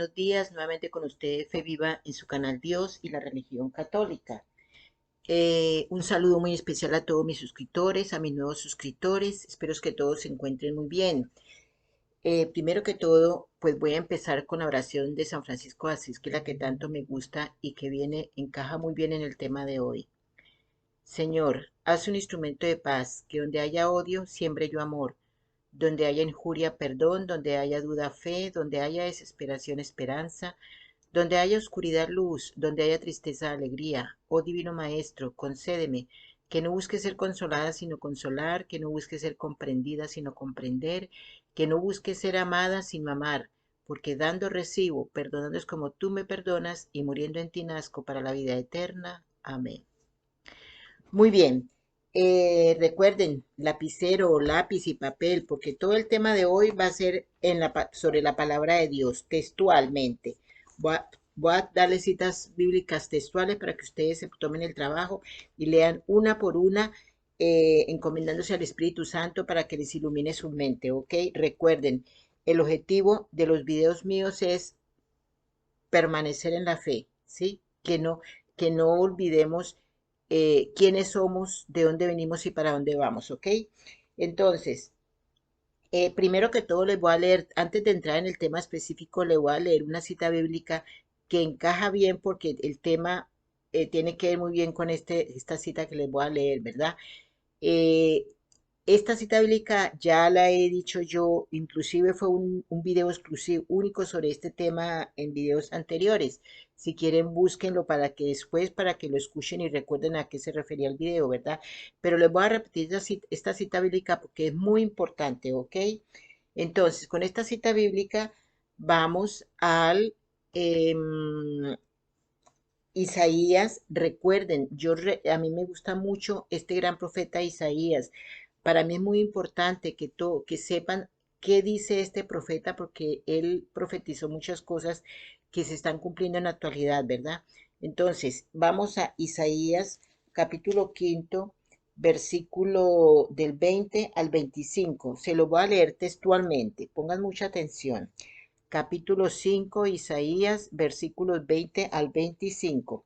buenos días. Nuevamente con ustedes, Fe Viva, en su canal Dios y la religión católica. Un saludo muy especial a todos mis suscriptores, a mis nuevos suscriptores. Espero que todos se encuentren muy bien. Primero que todo, pues voy a empezar con la oración de San Francisco de Asís, que es la que tanto me gusta y que encaja muy bien en el tema de hoy. Señor, haz un instrumento de paz, que donde haya odio, siembre yo amor. Donde haya injuria, perdón, donde haya duda, fe, donde haya desesperación, esperanza, donde haya oscuridad, luz, donde haya tristeza, alegría. Oh Divino Maestro, concédeme que no busque ser consolada, sino consolar, que no busque ser comprendida, sino comprender, que no busque ser amada, sino amar, porque dando recibo, perdonando es como tú me perdonas, y muriendo en ti nazco para la vida eterna. Amén. Muy bien. Recuerden, lapicero, lápiz y papel, porque todo el tema de hoy va a ser sobre la palabra de Dios, textualmente. Voy a darles citas bíblicas textuales para que ustedes se tomen el trabajo y lean una por una, encomendándose al Espíritu Santo para que les ilumine su mente, ¿ok? Recuerden, el objetivo de los videos míos es permanecer en la fe, ¿sí? Que no olvidemos quiénes somos, de dónde venimos y para dónde vamos, ¿ok? Entonces, primero que todo les voy a leer, antes de entrar en el tema específico, le voy a leer una cita bíblica que encaja bien porque el tema tiene que ver muy bien con esta cita que les voy a leer, ¿verdad? Eh, esta cita bíblica ya la he dicho yo, inclusive fue un video exclusivo, único sobre este tema en videos anteriores. Si quieren, búsquenlo para que después, para que lo escuchen y recuerden a qué se refería el video, ¿verdad? Pero les voy a repetir esta cita bíblica porque es muy importante, ¿ok? Entonces, con esta cita bíblica vamos al Isaías. Recuerden, a mí me gusta mucho este gran profeta Isaías. Para mí es muy importante que sepan qué dice este profeta porque él profetizó muchas cosas que se están cumpliendo en la actualidad, ¿verdad? Entonces, vamos a Isaías capítulo quinto, versículo del 20 al 25. Se lo voy a leer textualmente. Pongan mucha atención. Capítulo 5, Isaías, versículos 20 al 25.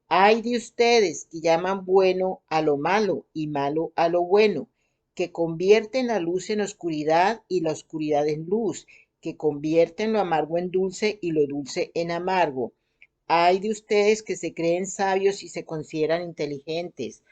Ay de ustedes que llaman bueno a lo malo y malo a lo bueno, que convierten la luz en oscuridad y la oscuridad en luz, que convierten lo amargo en dulce y lo dulce en amargo. Ay de ustedes que se creen sabios y se consideran inteligentes.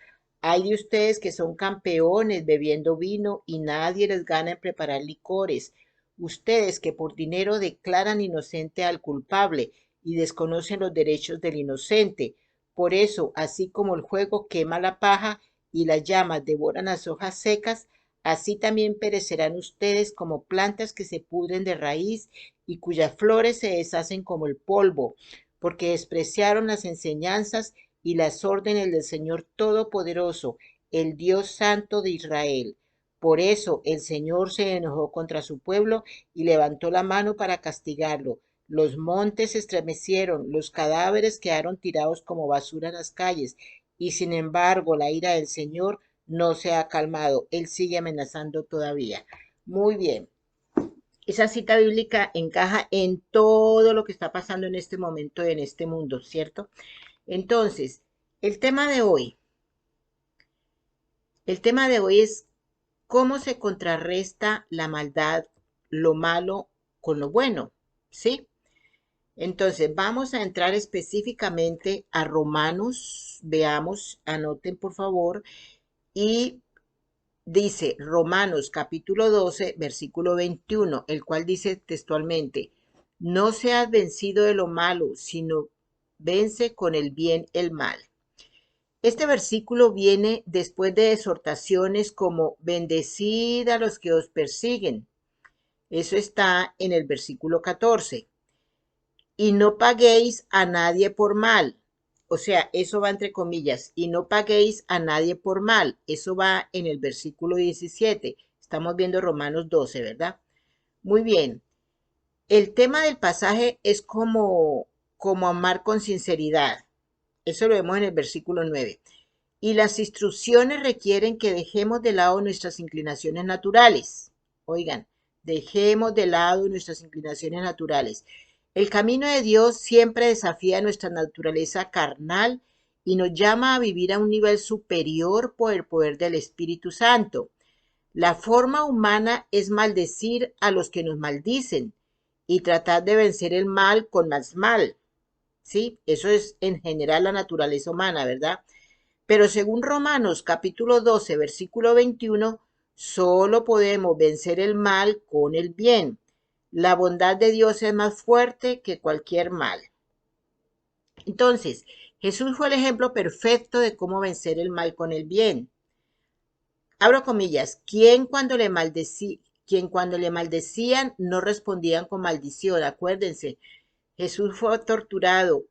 Hay de ustedes que son campeones bebiendo vino y nadie les gana en preparar licores. Ustedes que por dinero declaran inocente al culpable y desconocen los derechos del inocente. Por eso, así como el fuego quema la paja y las llamas devoran las hojas secas, así también perecerán ustedes como plantas que se pudren de raíz y cuyas flores se deshacen como el polvo, porque despreciaron las enseñanzas y las órdenes del Señor Todopoderoso, el Dios Santo de Israel. Por eso el Señor se enojó contra su pueblo y levantó la mano para castigarlo. Los montes se estremecieron, los cadáveres quedaron tirados como basura en las calles, y sin embargo la ira del Señor no se ha calmado. Él sigue amenazando todavía. Muy bien. Esa cita bíblica encaja en todo lo que está pasando en este momento en este mundo, ¿cierto? Entonces, el tema de hoy, el tema de hoy es cómo se contrarresta la maldad, lo malo con lo bueno, ¿sí? Entonces, vamos a entrar específicamente a Romanos, veamos, anoten por favor, y dice Romanos capítulo 12, versículo 21, el cual dice textualmente, no seas vencido de lo malo, sino vence con el bien el mal. Este versículo viene después de exhortaciones como bendecid a los que os persiguen. Eso está en el versículo 14. Y no paguéis a nadie por mal. O sea, eso va entre comillas. Y no paguéis a nadie por mal. Eso va en el versículo 17. Estamos viendo Romanos 12, ¿verdad? Muy bien. El tema del pasaje es como amar con sinceridad. Eso lo vemos en el versículo 9. Y las instrucciones requieren que dejemos de lado nuestras inclinaciones naturales. Oigan, dejemos de lado nuestras inclinaciones naturales. El camino de Dios siempre desafía nuestra naturaleza carnal y nos llama a vivir a un nivel superior por el poder del Espíritu Santo. La forma humana es maldecir a los que nos maldicen y tratar de vencer el mal con más mal. ¿Sí? Eso es en general la naturaleza humana, ¿verdad? Pero según Romanos capítulo 12, versículo 21, solo podemos vencer el mal con el bien. La bondad de Dios es más fuerte que cualquier mal. Entonces, Jesús fue el ejemplo perfecto de cómo vencer el mal con el bien. Abro comillas, quien cuando le maldecían no respondían con maldición. Acuérdense, Jesús fue torturado,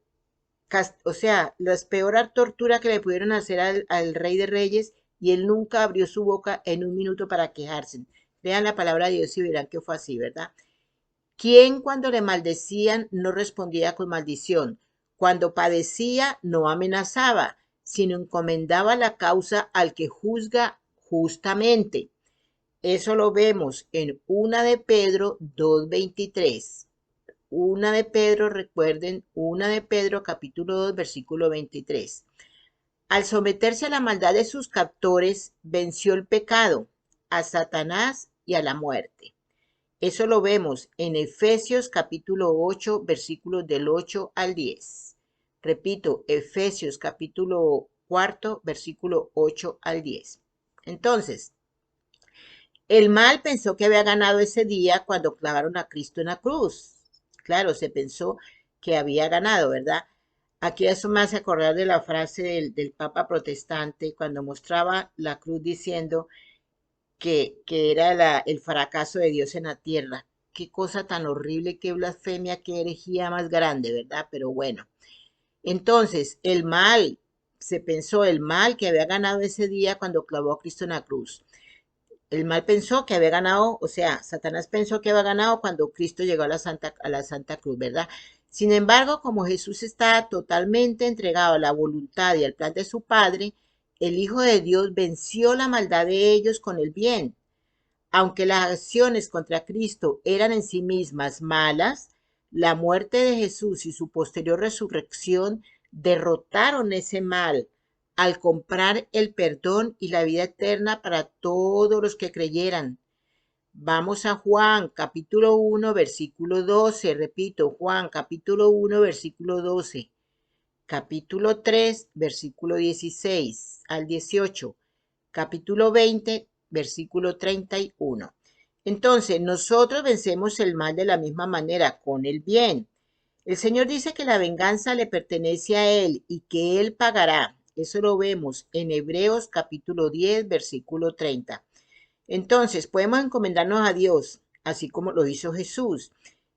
o sea, la peor tortura que le pudieron hacer al Rey de Reyes, y él nunca abrió su boca en un minuto para quejarse. Lean la palabra de Dios y verán que fue así, ¿verdad? ¿Quién cuando le maldecían no respondía con maldición? Cuando padecía no amenazaba, sino encomendaba la causa al que juzga justamente. Eso lo vemos en 1 de Pedro 2:23. Una de Pedro, recuerden, 1 de Pedro capítulo 2 versículo 23. Al someterse a la maldad de sus captores, venció el pecado, a Satanás y a la muerte. Eso lo vemos en Efesios capítulo 8 versículos del 8 al 10. Repito, Efesios capítulo 4 versículo 8 al 10. Entonces, el mal pensó que había ganado ese día cuando clavaron a Cristo en la cruz. Claro, se pensó que había ganado, ¿verdad? Aquí eso me hace acordar de la frase del Papa protestante cuando mostraba la cruz diciendo que era el fracaso de Dios en la tierra. Qué cosa tan horrible, qué blasfemia, qué herejía más grande, ¿verdad? Pero bueno, entonces el mal, se pensó el mal que había ganado ese día cuando clavó a Cristo en la cruz. El mal pensó que había ganado, o sea, Satanás pensó que había ganado cuando Cristo llegó a la Santa Cruz, ¿verdad? Sin embargo, como Jesús está totalmente entregado a la voluntad y al plan de su Padre, el Hijo de Dios venció la maldad de ellos con el bien. Aunque las acciones contra Cristo eran en sí mismas malas, la muerte de Jesús y su posterior resurrección derrotaron ese mal al comprar el perdón y la vida eterna para todos los que creyeran. Vamos a Juan capítulo 1 versículo 12, repito, Juan capítulo 1 versículo 12, capítulo 3 versículo 16 al 18, capítulo 20 versículo 31. Entonces, nosotros vencemos el mal de la misma manera, con el bien. El Señor dice que la venganza le pertenece a Él y que Él pagará. Eso lo vemos en Hebreos capítulo 10, versículo 30. Entonces, podemos encomendarnos a Dios, así como lo hizo Jesús,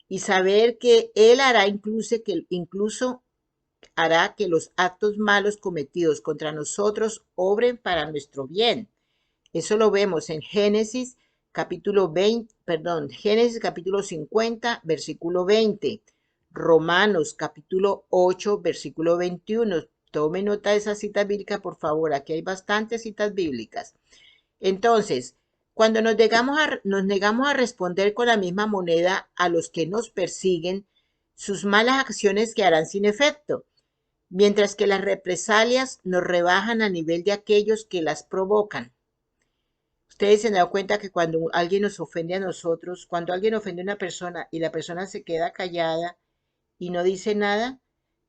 y saber que Él hará incluso hará que los actos malos cometidos contra nosotros obren para nuestro bien. Eso lo vemos en Génesis capítulo 20, perdón, Génesis capítulo 50, versículo 20. Romanos capítulo 8, versículo 21. Tome nota de esa cita bíblica, por favor. Aquí hay bastantes citas bíblicas. Entonces, cuando nos negamos a responder con la misma moneda a los que nos persiguen, sus malas acciones quedarán sin efecto, mientras que las represalias nos rebajan a nivel de aquellos que las provocan. Ustedes se han dado cuenta que cuando alguien nos ofende a nosotros, cuando alguien ofende a una persona y la persona se queda callada y no dice nada,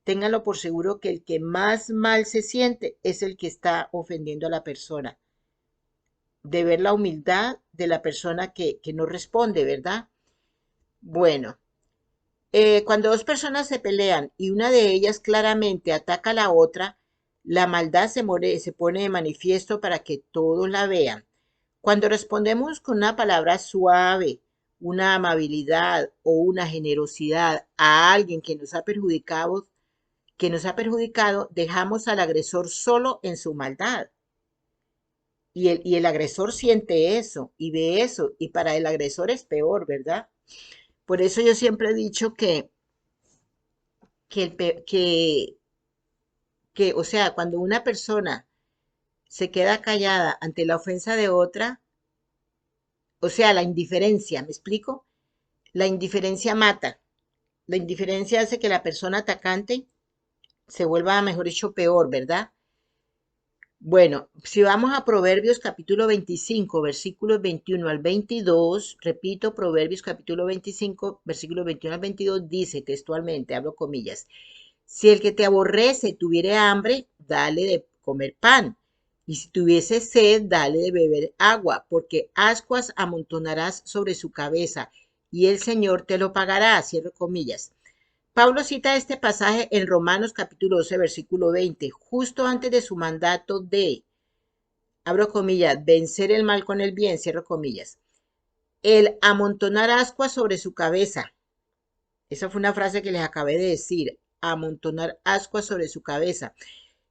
ténganlo por seguro que el que más mal se siente es el que está ofendiendo a la persona. De ver la humildad de la persona que no responde, ¿verdad? Bueno, cuando dos personas se pelean y una de ellas claramente ataca a la otra, la maldad se pone de manifiesto para que todos la vean. Cuando respondemos con una palabra suave, una amabilidad o una generosidad a alguien que nos ha perjudicado, dejamos al agresor solo en su maldad. Y el agresor siente eso y ve eso, y para el agresor es peor, ¿verdad? Por eso yo siempre he dicho que, el pe- que, o sea, cuando una persona se queda callada ante la ofensa de otra, o sea, la indiferencia, ¿me explico? La indiferencia mata. La indiferencia hace que la persona atacante se vuelva, mejor dicho, peor, ¿verdad? Bueno, si vamos a Proverbios capítulo 25, versículos 21 al 22, repito, Proverbios capítulo 25, versículos 21 al 22, dice textualmente, abro comillas, si el que te aborrece tuviere hambre, dale de comer pan, y si tuviese sed, dale de beber agua, porque ascuas amontonarás sobre su cabeza, y el Señor te lo pagará, cierro comillas. Pablo cita este pasaje en Romanos capítulo 12, versículo 20, justo antes de su mandato de, abro comillas, vencer el mal con el bien, cierro comillas. El amontonar ascuas sobre su cabeza. Esa fue una frase que les acabé de decir, amontonar ascuas sobre su cabeza.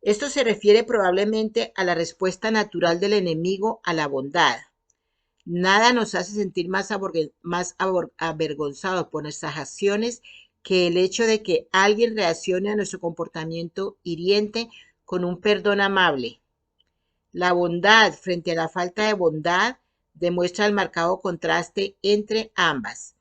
Esto se refiere probablemente a la respuesta natural del enemigo a la bondad. Nada nos hace sentir más avergonzados por nuestras acciones que el hecho de que alguien reaccione a nuestro comportamiento hiriente con un perdón amable. La bondad frente a la falta de bondad demuestra el marcado contraste entre ambas.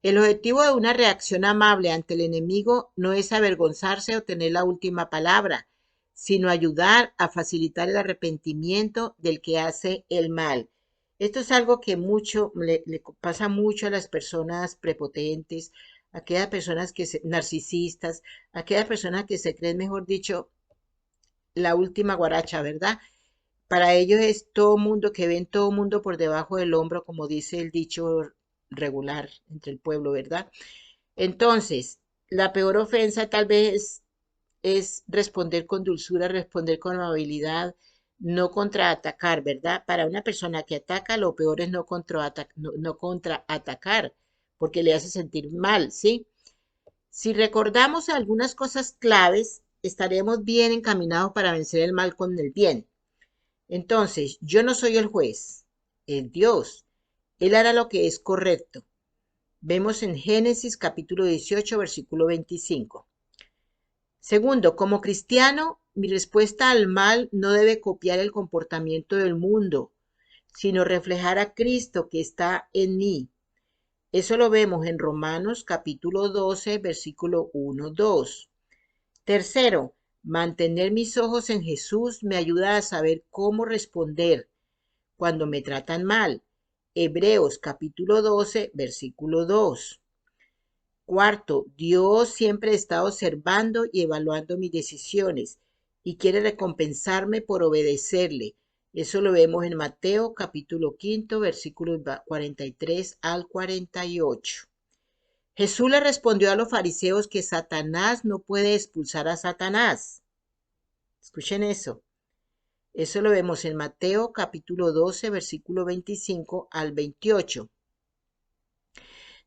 El objetivo de una reacción amable ante el enemigo no es avergonzarse o tener la última palabra, sino ayudar a facilitar el arrepentimiento del que hace el mal. Esto es algo que le pasa mucho a las personas prepotentes, a aquellas personas narcisistas, a aquellas personas que se creen, mejor dicho, la última guaracha, ¿verdad? Para ellos es todo mundo, que ven todo mundo por debajo del hombro, como dice el dicho regular entre el pueblo, ¿verdad? Entonces, la peor ofensa tal vez es responder con dulzura, responder con amabilidad, no contraatacar, ¿verdad? Para una persona que ataca, lo peor es no contraatacar, porque le hace sentir mal, ¿sí? Si recordamos algunas cosas claves, estaremos bien encaminados para vencer el mal con el bien. Entonces, yo no soy el juez, es Dios. Él hará lo que es correcto. Vemos en Génesis capítulo 18, versículo 25. Segundo, como cristiano, mi respuesta al mal no debe copiar el comportamiento del mundo, sino reflejar a Cristo que está en mí. Eso lo vemos en Romanos capítulo 12, versículo 1, 2. Tercero, mantener mis ojos en Jesús me ayuda a saber cómo responder cuando me tratan mal. Hebreos capítulo 12, versículo 2. Cuarto, Dios siempre está observando y evaluando mis decisiones y quiere recompensarme por obedecerle. Eso lo vemos en Mateo capítulo 5, versículos 43 al 48. Jesús le respondió a los fariseos que Satanás no puede expulsar a Satanás. Escuchen eso. Eso lo vemos en Mateo capítulo 12, versículo 25 al 28.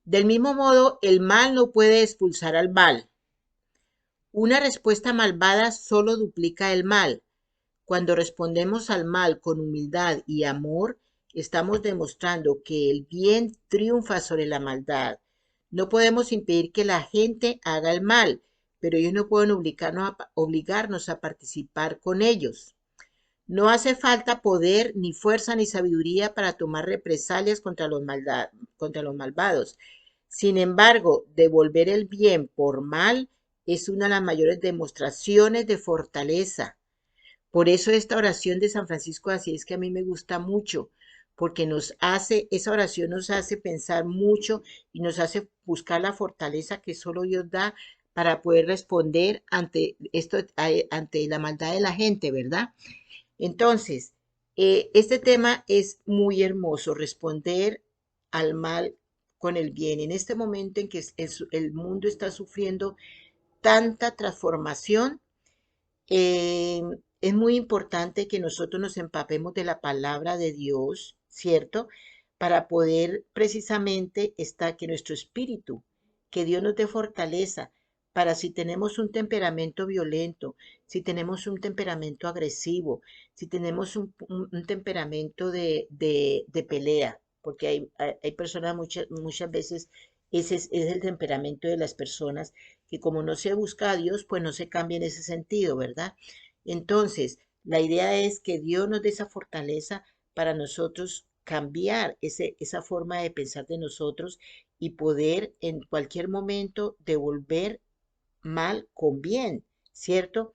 Del mismo modo, el mal no puede expulsar al mal. Una respuesta malvada solo duplica el mal. Cuando respondemos al mal con humildad y amor, estamos demostrando que el bien triunfa sobre la maldad. No podemos impedir que la gente haga el mal, pero ellos no pueden obligarnos a participar con ellos. No hace falta poder, ni fuerza, ni sabiduría para tomar represalias contra los malvados. Sin embargo, devolver el bien por mal es una de las mayores demostraciones de fortaleza. Por eso esta oración de San Francisco de Asís es que a mí me gusta mucho, porque esa oración nos hace pensar mucho y nos hace buscar la fortaleza que solo Dios da para poder responder ante la maldad de la gente, ¿verdad? Entonces, este tema es muy hermoso, responder al mal con el bien. En este momento en que el mundo está sufriendo tanta transformación, eh, es muy importante que nosotros nos empapemos de la palabra de Dios, ¿cierto? Para poder precisamente estar que nuestro espíritu, que Dios nos dé fortaleza para si tenemos un temperamento violento, si tenemos un temperamento agresivo, si tenemos un temperamento de pelea, porque hay personas muchas veces, ese es el temperamento de las personas que como no se busca a Dios, pues no se cambia en ese sentido, ¿verdad? Entonces, la idea es que Dios nos dé esa fortaleza para nosotros cambiar esa forma de pensar de nosotros y poder en cualquier momento devolver mal con bien, ¿cierto?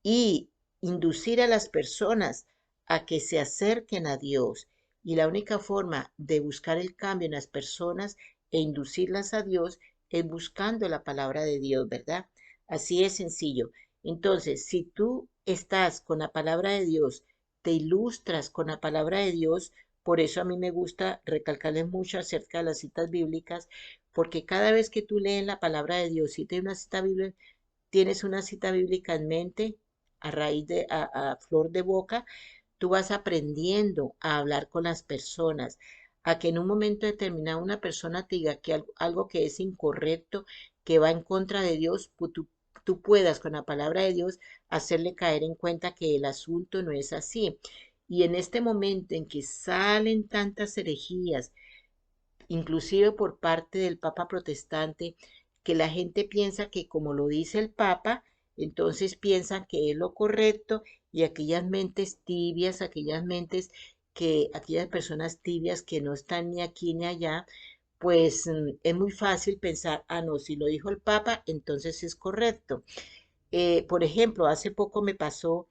Y inducir a las personas a que se acerquen a Dios. Y la única forma de buscar el cambio en las personas e inducirlas a Dios es buscando la palabra de Dios, ¿verdad? Así es sencillo. Entonces, si tú estás con la palabra de Dios, te ilustras con la palabra de Dios, por eso a mí me gusta recalcarles mucho acerca de las citas bíblicas, porque cada vez que tú lees la palabra de Dios, si tienes una cita bíblica, tienes una cita bíblica en mente, a raíz de, a flor de boca, tú vas aprendiendo a hablar con las personas, a que en un momento determinado una persona te diga que algo que es incorrecto, que va en contra de Dios, tú puedas con la palabra de Dios hacerle caer en cuenta que el asunto no es así. Y en este momento en que salen tantas herejías, inclusive por parte del Papa protestante, que la gente piensa que como lo dice el Papa, entonces piensan que es lo correcto y aquellas mentes tibias, aquellas personas tibias que no están ni aquí ni allá, pues es muy fácil pensar, ah, no, si lo dijo el Papa, entonces es correcto. Por ejemplo, hace poco me pasó,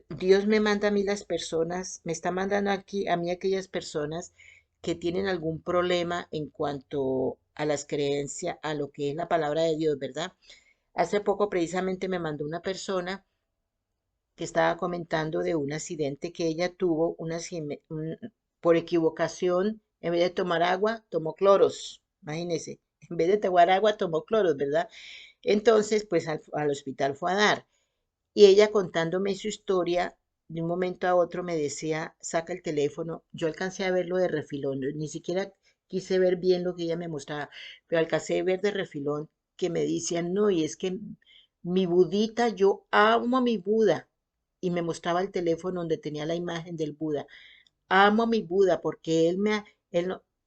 Dios me manda a mí las personas, me está mandando aquí a mí aquellas personas que tienen algún problema en cuanto a las creencias, a lo que es la palabra de Dios, ¿verdad? Hace poco precisamente me mandó una persona que estaba comentando de un accidente que ella tuvo, por equivocación, en vez de tomar agua, tomó cloros, imagínense, en vez de tomar agua, tomó cloros, ¿verdad? Entonces, pues al hospital fue a dar. Y ella contándome su historia, de un momento a otro me decía, saca el teléfono. Yo alcancé a verlo de refilón, ni siquiera quise ver bien lo que ella me mostraba, pero alcancé a ver de refilón que me decían, no, y es que mi budita, yo amo a mi Buda. Y me mostraba el teléfono donde tenía la imagen del Buda. Amo a mi Buda porque él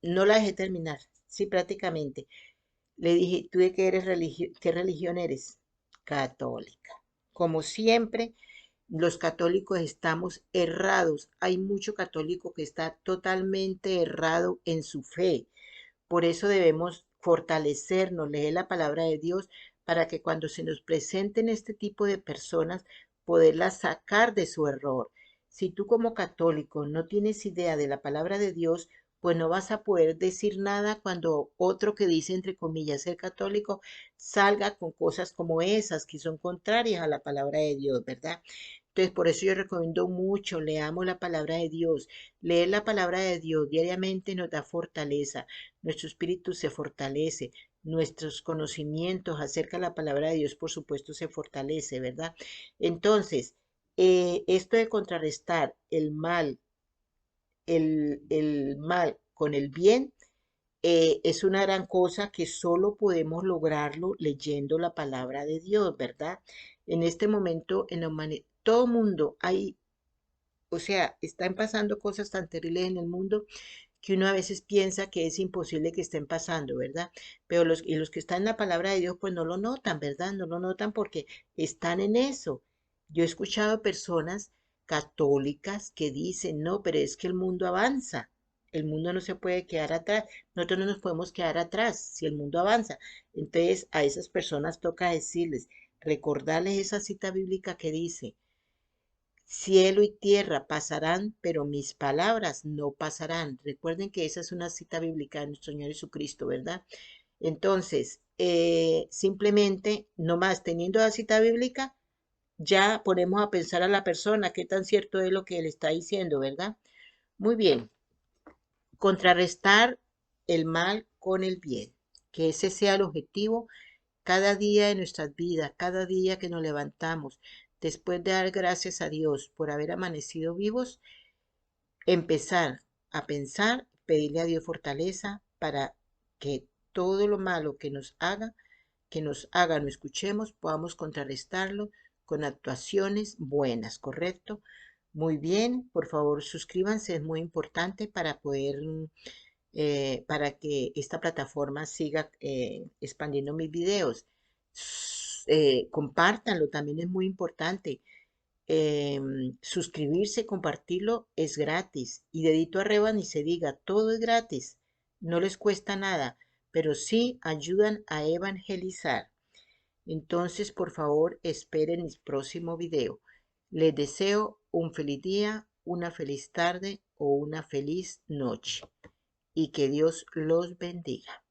no la dejé terminar, sí, prácticamente. Le dije, ¿tú de qué religión eres? Católica. Como siempre, los católicos estamos errados. Hay mucho católico que está totalmente errado en su fe. Por eso debemos fortalecernos, leer la palabra de Dios para que cuando se nos presenten este tipo de personas, poderlas sacar de su error. Si tú como católico no tienes idea de la palabra de Dios, pues no vas a poder decir nada cuando otro que dice, entre comillas, ser católico, salga con cosas como esas que son contrarias a la palabra de Dios, ¿verdad? Entonces, por eso yo recomiendo mucho, leamos la palabra de Dios. Leer la palabra de Dios diariamente nos da fortaleza, nuestro espíritu se fortalece, nuestros conocimientos acerca de la palabra de Dios, por supuesto, se fortalece, ¿verdad? Entonces, esto de contrarrestar el mal con el bien, es una gran cosa que solo podemos lograrlo leyendo la palabra de Dios, ¿verdad? En este momento, en la humanidad, todo mundo hay, o sea, están pasando cosas tan terribles en el mundo que uno a veces piensa que es imposible que estén pasando, ¿verdad? Pero los que están en la palabra de Dios, pues no lo notan, ¿verdad? No lo notan porque están en eso. Yo he escuchado personas católicas que dicen, no, pero es que el mundo avanza. El mundo no se puede quedar atrás. Nosotros no nos podemos quedar atrás si el mundo avanza. Entonces, a esas personas toca decirles, recordarles esa cita bíblica que dice, cielo y tierra pasarán, pero mis palabras no pasarán. Recuerden que esa es una cita bíblica de nuestro Señor Jesucristo, ¿verdad? Entonces, simplemente, nomás teniendo la cita bíblica, ya ponemos a pensar a la persona qué tan cierto es lo que él está diciendo, ¿verdad? Muy bien, contrarrestar el mal con el bien, que ese sea el objetivo cada día de nuestras vidas, cada día que nos levantamos, después de dar gracias a Dios por haber amanecido vivos, empezar a pensar, pedirle a Dios fortaleza para que todo lo malo que nos haga, no escuchemos, podamos contrarrestarlo con actuaciones buenas, ¿correcto? Muy bien, por favor suscríbanse, es muy importante para poder, para que esta plataforma siga expandiendo mis videos. Compártanlo, también es muy importante. suscribirse, compartirlo, es gratis. Y dedito arriba ni se diga, todo es gratis. No les cuesta nada, pero sí ayudan a evangelizar. Entonces, por favor, esperen el próximo video. Les deseo un feliz día, una feliz tarde o una feliz noche y que Dios los bendiga.